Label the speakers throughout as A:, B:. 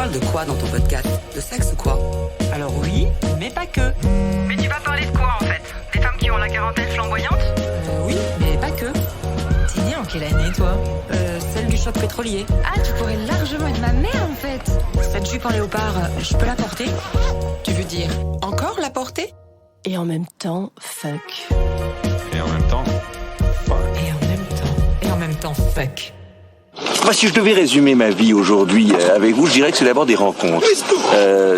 A: parles de quoi dans ton podcast? De sexe ou quoi?
B: Alors oui, mais pas que.
C: Mais tu vas parler de quoi en fait? Des femmes qui ont la quarantaine flamboyante?
A: Oui, mais pas que.
B: T'es née en quelle année, toi?
A: Celle du choc pétrolier.
D: Ah, tu pourrais largement être ma mère en fait.
A: Cette jupe en léopard, je peux la porter? Tu veux dire encore la porter?
E: Et en même temps, fuck.
F: Et en même temps, fuck.
B: Et en même temps, fuck.
G: Moi, si je devais résumer ma vie aujourd'hui avec vous, je dirais que c'est d'abord des rencontres.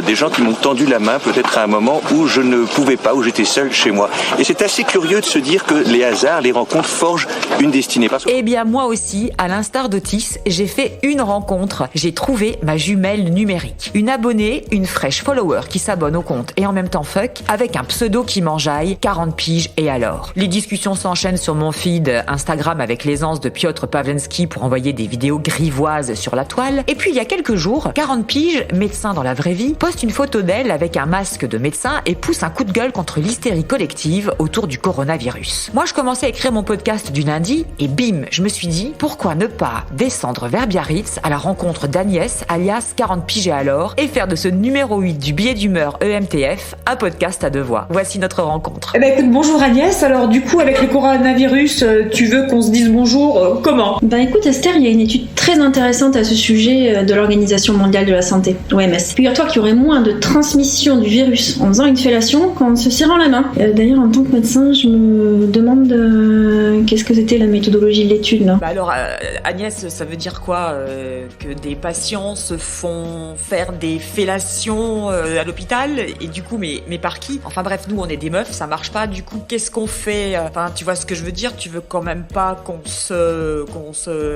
G: Des gens qui m'ont tendu la main peut-être à un moment où je ne pouvais pas, où j'étais seul chez moi. Et c'est assez curieux de se dire que les hasards, les rencontres forgent une destinée.
H: Eh bien, moi aussi, à l'instar d'Otis, j'ai fait une rencontre. J'ai trouvé ma jumelle numérique. Une abonnée, une fraîche follower qui s'abonne au compte et en même temps fuck, avec un pseudo qui m'enjaille, 40 piges et alors. Les discussions s'enchaînent sur mon feed Instagram avec l'aisance de Piotr Pawlenski pour envoyer des vidéos grivoises sur la toile. Et puis, il y a quelques jours, 40 piges, médecin dans la vraie vie, poste une photo d'elle avec un masque de médecin et pousse un coup de gueule contre l'hystérie collective autour du coronavirus. Moi, je commençais à écrire mon podcast du lundi et bim, je me suis dit, pourquoi ne pas descendre vers Biarritz à la rencontre d'Agnès, alias 40 piges et alors, et faire de ce numéro 8 du billet d'humeur EMTF un podcast à deux voix. Voici notre rencontre.
I: Eh ben écoute, bonjour Agnès. Alors du coup, avec le coronavirus, tu veux qu'on se dise bonjour comment?
J: Bah écoute Esther, il y a une étude très intéressante à ce sujet de l'Organisation mondiale de la santé, OMS. Figure-toi qu'il y aurait moins de transmission du virus en faisant une fellation qu'en se serrant la main. D'ailleurs, en tant que médecin, je me demande qu'est-ce que c'était la méthodologie de l'étude là.
H: Bah alors Agnès, ça veut dire quoi que des patients se font faire des fellations à l'hôpital et du coup mais par qui? Enfin bref, nous on est des meufs, ça marche pas. Du coup, qu'est-ce qu'on fait? Enfin, tu vois ce que je veux dire? Tu veux quand même pas qu'on se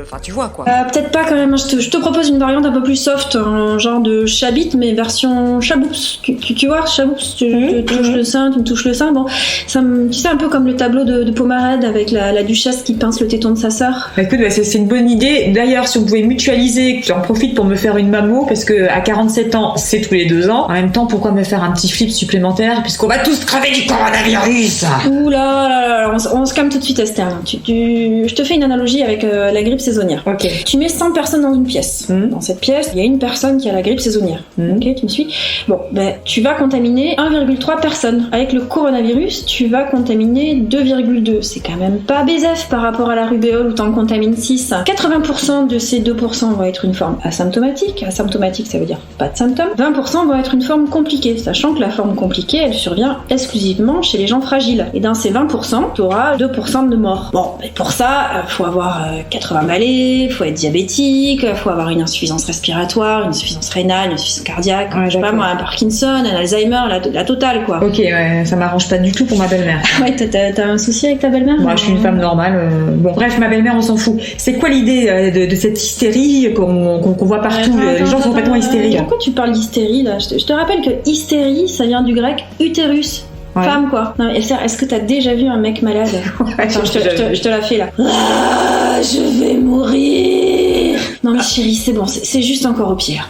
H: enfin tu vois quoi.
J: Peut-être pas quand même, je te propose une variante un peu plus soft, un genre de chabit mais version chaboups. Tu vois, chaboups, tu touches le sein, tu me touches le sein. Bon, tu sais, un peu comme le tableau de Pomarède avec la duchesse qui pince le téton de sa sœur.
I: Écoute, c'est une bonne idée. D'ailleurs, si on pouvait mutualiser, j'en profite pour me faire une mammo parce que à 47 ans, c'est tous les 2 ans. En même temps, pourquoi me faire un petit flip supplémentaire puisqu'on va tous crever du coronavirus?
J: Ouh là, on se calme tout de suite Esther. Je te fais une analogie avec la grippe saisonnière.
I: Ok.
J: Tu mets 100 personnes dans une pièce. Dans cette pièce, il y a une personne qui a la grippe saisonnière. Ok, tu me suis? Bon, tu vas contaminer 1,3 personnes. Avec le coronavirus, tu vas contaminer 2,2. C'est quand même pas BZF par rapport à la rubéole où t'en contamines 6. 80% de ces 2% vont être une forme asymptomatique. Asymptomatique, ça veut dire pas de symptômes. 20% vont être une forme compliquée, sachant que la forme compliquée, elle survient exclusivement chez les gens fragiles. Et dans ces 20%, tu auras 2% de morts. Bon, mais pour ça, faut avoir 80 balais, faut être diabétique, faut avoir une insuffisance respiratoire, une insuffisance rénale, une insuffisance cardiaque, je sais pas moi, un Parkinson, un Alzheimer, la totale quoi.
I: Ok, ouais, ça m'arrange pas du tout pour ma belle-mère.
J: Ouais, t'as un souci avec ta belle-mère?
I: Moi, je suis une femme normale. Bon, bref, ma belle-mère, on s'en fout. C'est quoi l'idée de cette hystérie qu'on voit partout? Les gens sont complètement hystériques.
J: Pourquoi tu parles d'hystérie là? Je te rappelle que hystérie, ça vient du grec utérus. Ouais. Femme quoi. Non mais est-ce que t'as déjà vu un mec malade? Ouais, attends, je te la fais là. Ah, je vais mourir. Non mais chérie, c'est bon, c'est juste encore au pire.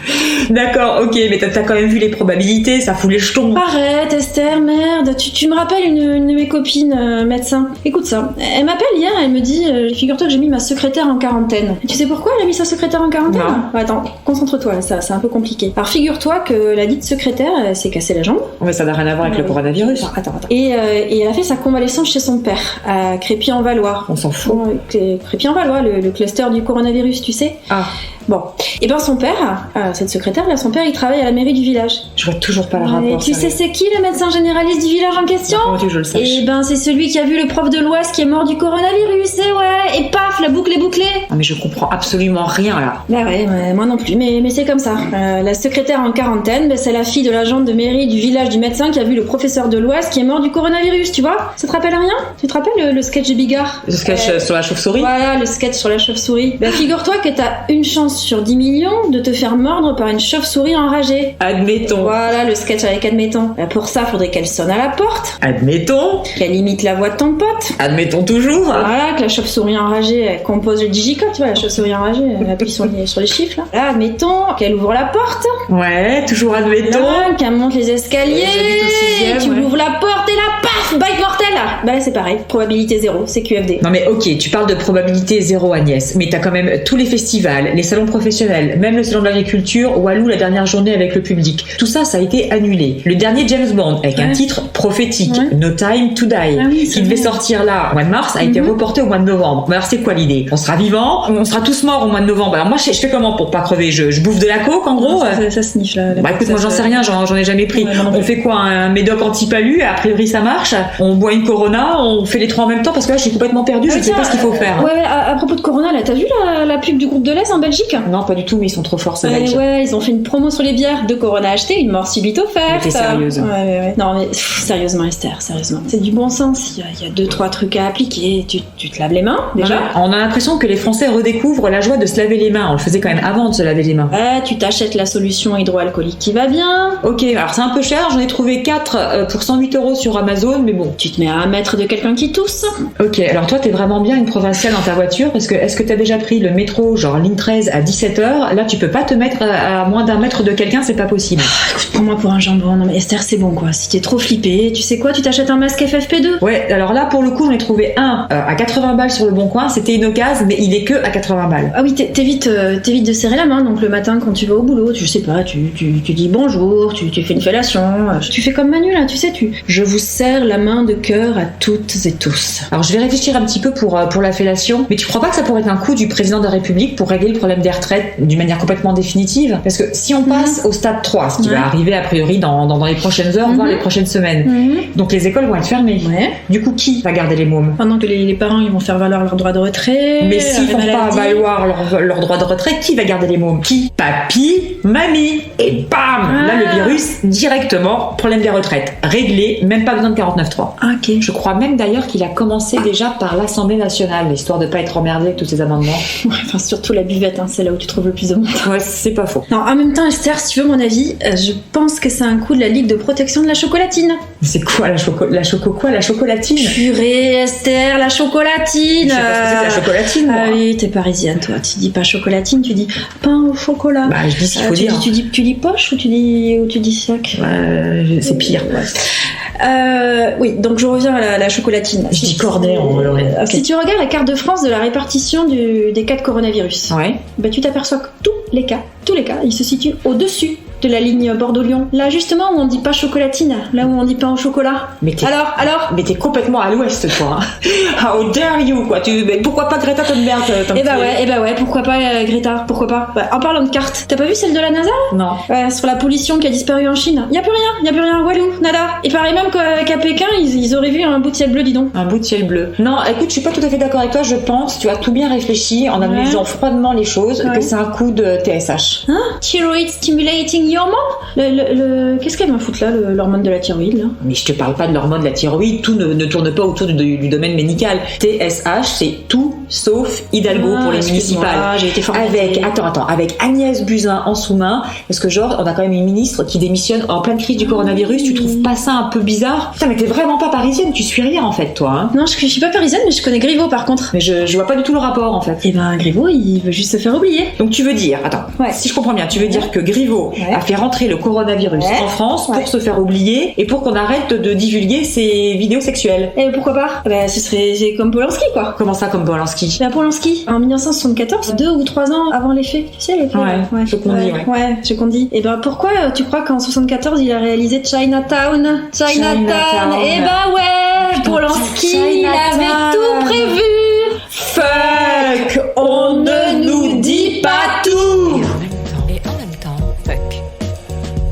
I: D'accord, ok, mais t'as quand même vu les probabilités, ça fout les jetons.
J: Arrête Esther, merde, tu me rappelles une de mes copines médecins. Écoute ça, elle m'appelle hier, elle me dit figure-toi que j'ai mis ma secrétaire en quarantaine. Tu sais pourquoi elle a mis sa secrétaire en quarantaine? Ouais, attends, concentre-toi là, c'est un peu compliqué. Alors figure-toi que la dite secrétaire, elle s'est cassée la jambe.
I: Mais ça n'a rien à voir avec le coronavirus.
J: Attends. Et elle a fait sa convalescence chez son père, à Crépy-en-Valois.
I: On s'en fout.
J: Crépy-en-Valois, le cluster du coronavirus, tu sais.
I: Ah.
J: Bon, et ben son père, cette secrétaire là, son père il travaille à la mairie du village.
I: Je vois toujours pas le rapport.
J: Tu sais c'est qui le médecin généraliste du village en question?
I: Comment tu veux que je le sache?
J: Et ben c'est celui qui a vu le prof de l'Ouest qui est mort du coronavirus, et ouais, et paf, la boucle est bouclée.
I: Ah mais je comprends absolument rien là.
J: Bah ouais, moi non plus, mais c'est comme ça. La secrétaire en quarantaine, c'est la fille de l'agent de mairie du village du médecin qui a vu le professeur de l'Ouest qui est mort du coronavirus, tu vois? Ça te rappelle rien? Tu te rappelles le sketch de Bigard?
I: Le sketch sur la chauve-souris?
J: Voilà, le sketch sur la chauve-souris. Bah figure-toi que t'as une chance sur 10 millions de te faire mordre par une chauve-souris enragée.
I: Admettons.
J: Voilà le sketch avec admettons. Pour ça, faudrait qu'elle sonne à la porte.
I: Admettons.
J: Qu'elle imite la voix de ton pote.
I: Admettons toujours.
J: Voilà, que la chauve-souris enragée elle compose le digicode. tu vois, la chauve-souris enragée, elle appuie sur les chiffres, là. Là, admettons qu'elle ouvre la porte.
I: Ouais, toujours admettons.
J: Là, qu'elle monte les escaliers.
I: J'habite au 6e,
J: tu
I: ouais.
J: ouvres la porte et là, paf, bite mortel. Bah là, c'est pareil. Probabilité 0, c'est QFD.
I: Non mais ok, tu parles de probabilité 0, Agnès, mais t'as quand même tous les festivals, les salons professionnels, même le salon de l'agriculture, Walou la dernière journée avec le public. Tout ça, ça a été annulé. Le dernier James Bond, avec un titre prophétique, No Time to Die, qui devait sortir là au mois de mars, a été reporté au mois de novembre. Mais alors c'est quoi l'idée? On sera vivants, on sera tous morts au mois de novembre. Alors moi, je fais comment pour pas crever? Je bouffe de la coke en gros?
J: Ça sniffe là.
I: Bah écoute, moi j'en sais rien, j'en ai jamais pris. On fait quoi? Un médoc anti-palu? A priori ça marche. On boit une Corona, on fait les trois en même temps parce que là je suis complètement perdue, je ne sais pas ce qu'il faut faire.
J: Ouais, à propos de Corona, là, t'as vu la pub du groupe de l'Est en Belgique?
I: Non, pas du tout, mais ils sont trop forts, ces Belges.
J: Ouais, ils ont fait une promo sur les bières, 2 Corona achetées, une mort subite offerte.
I: Mais t'es sérieuse?
J: Ouais. Non, mais sérieusement, Esther, sérieusement. C'est du bon sens, il y a 2-3 trucs à appliquer. Tu te laves les mains, déjà?
I: Ouais, on a l'impression que les Français redécouvrent la joie de se laver les mains. On le faisait quand même avant de se laver les mains.
J: Ouais, tu t'achètes la solution hydroalcoolique qui va bien.
I: Ok, alors c'est un peu cher, j'en ai trouvé 4 pour 108 € sur Amazon, mais bon.
J: Tu te mets à 1 mètre de quelqu'un qui tousse.
I: Ok, alors toi t'es vraiment bien une provinciale dans ta voiture, parce que est-ce que t'as déjà pris le métro, genre ligne 13 à 17h? Là tu peux pas te mettre à moins d'1 mètre de quelqu'un, c'est pas possible.
J: Écoute, pour moi pour un jambon, non mais Esther c'est bon quoi, si t'es trop flippé, tu sais quoi, tu t'achètes un masque FFP2.
I: Ouais, alors là pour le coup j'en ai trouvé un à 80 balles sur le Bon Coin, c'était une occasion, mais il est que à 80 balles.
J: Ah oui, t'évites de serrer la main, donc le matin quand tu vas au boulot, je sais pas, tu dis bonjour, tu fais une fellation, tu fais comme Manu là, tu sais, je vous serre la main de cœur à toutes et tous.
I: Alors je vais réfléchir un petit peu pour la fellation, mais tu crois pas que ça pourrait être un coup du président de la République pour régler le problème des retraites d'une manière complètement définitive? Parce que si on passe au stade 3, ce qui va arriver a priori dans les prochaines heures, voire les prochaines semaines, donc les écoles vont être fermées. Du coup, qui va garder les mômes?
J: Pendant que les parents ils vont faire valoir leur droit de retrait.
I: Mais s'ils font pas valoir leur droit de retrait, qui va garder les mômes? Qui? Papy, mamie. Et bam, là le virus, directement, problème des retraites. Réglé, même pas besoin de 49.3.
J: Ok.
I: Je crois même d'ailleurs qu'il a commencé déjà par l'Assemblée nationale, histoire de pas être emmerdé avec tous ces amendements.
J: Ouais, enfin surtout la buvette, c'est là où tu trouves le plus de monde.
I: Ouais, c'est pas faux.
J: Non, en même temps Esther, si tu veux mon avis, je pense que c'est un coup de la Ligue de protection de la chocolatine.
I: C'est quoi la chocolatine?
J: Purée Esther, la chocolatine.
I: Je sais pas ce que c'est que la chocolatine, moi.
J: Ah oui, t'es parisienne toi, tu dis pas chocolatine, tu dis pain au chocolat.
I: Bah je dis ce qu'il faut dire.
J: Tu dis poche ou tu dis sac?
I: C'est pire.
J: Oui, donc je reviens à la chocolatine.
I: Je dis cornet en Lorraine.
J: Okay. Si tu regardes la carte de France de la répartition des cas de coronavirus, bah, tu t'aperçois que tous les cas, ils se situent au-dessus de la ligne Bordeaux-Lyon. Là, justement, où on dit pas chocolatine, là où on dit pain au chocolat. Alors
I: Mais t'es complètement à l'ouest, toi. How dare you, quoi. Mais pourquoi pas Greta Thunberg?
J: Eh bah ouais, pourquoi pas Greta? Pourquoi pas? Bah, en parlant de carte, t'as pas vu celle de la NASA?
I: Non.
J: Ouais, sur la pollution qui a disparu en Chine. Y a plus rien, Walou, nada. Il paraît même qu'à Pékin, ils auraient vu un bout de ciel bleu, dis donc.
I: Un bout de ciel bleu. Non, écoute, je suis pas tout à fait d'accord avec toi, je pense, tu as tout bien réfléchi en analysant froidement les choses, que c'est un coup de TSH.
J: Hein? Thyroid stimulating hormone? Qu'est-ce qu'elle va foutre là, l'hormone de la thyroïde là?
I: Mais je te parle pas de l'hormone de la thyroïde, tout ne tourne pas autour du domaine médical. TSH, c'est tout sauf Hidalgo pour les municipales.
J: J'ai été formatée.
I: Avec Agnès Buzyn en sous-main, parce que genre, on a quand même une ministre qui démissionne en pleine crise du coronavirus, tu trouves pas ça un peu bizarre? Putain, mais t'es vraiment pas parisienne, tu suis rien en fait, toi. Hein.
J: Non, je suis pas parisienne, mais je connais Griveaux par contre.
I: Mais je vois pas du tout le rapport en fait.
J: Et ben Griveaux, il veut juste se faire oublier.
I: Donc tu veux dire, si je comprends bien, tu veux dire que Griveaux a fait rentrer le coronavirus en France pour se faire oublier et pour qu'on arrête de divulguer ses vidéos sexuelles.
J: Et pourquoi pas? Bah ce serait comme Polanski quoi.
I: Comment ça comme Polanski?
J: Bah Polanski, en 1974, 2 ou 3 ans avant les faits, tu sais les faits.
I: Ouais, je
J: condis. Et ben pourquoi tu crois qu'en 74 il a réalisé Chinatown? Et bah ouais, Polanski, il avait tout prévu.
I: Fuck, on ne nous dit pas tout.
B: Et en même temps, fuck.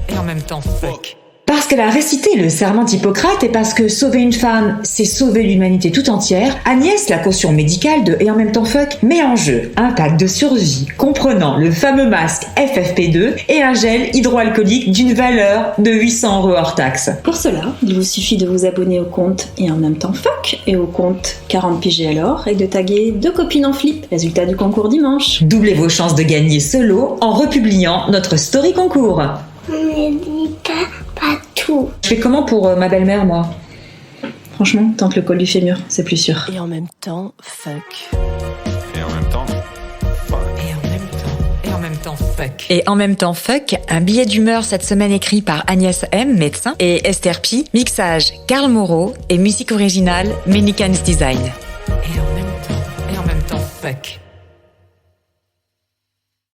B: Et en même temps, fuck.
I: Parce qu'elle a récité le serment d'Hippocrate et parce que sauver une femme, c'est sauver l'humanité tout entière, Agnès, la caution médicale de Et en même temps fuck, met en jeu un pack de survie comprenant le fameux masque FFP2 et un gel hydroalcoolique d'une valeur de 800 € hors taxe.
J: Pour cela, il vous suffit de vous abonner au compte Et en même temps fuck et au compte 40 pigés alors et de taguer 2 copines en flip. Résultat du concours dimanche.
I: Doublez vos chances de gagner ce lot en republiant notre story concours.
K: Ne dis pas tout.
I: Je fais comment pour ma belle-mère, moi?
J: Franchement, tente le col du fémur, c'est plus sûr.
E: Et en même temps, fuck.
F: Et en même temps,
B: fuck.
H: Et en même temps fuck, un billet d'humeur cette semaine écrit par Agnès M, médecin, et Esther Pi, mixage Karl Moreau et musique originale Menikans Design.
B: Et en même temps fuck.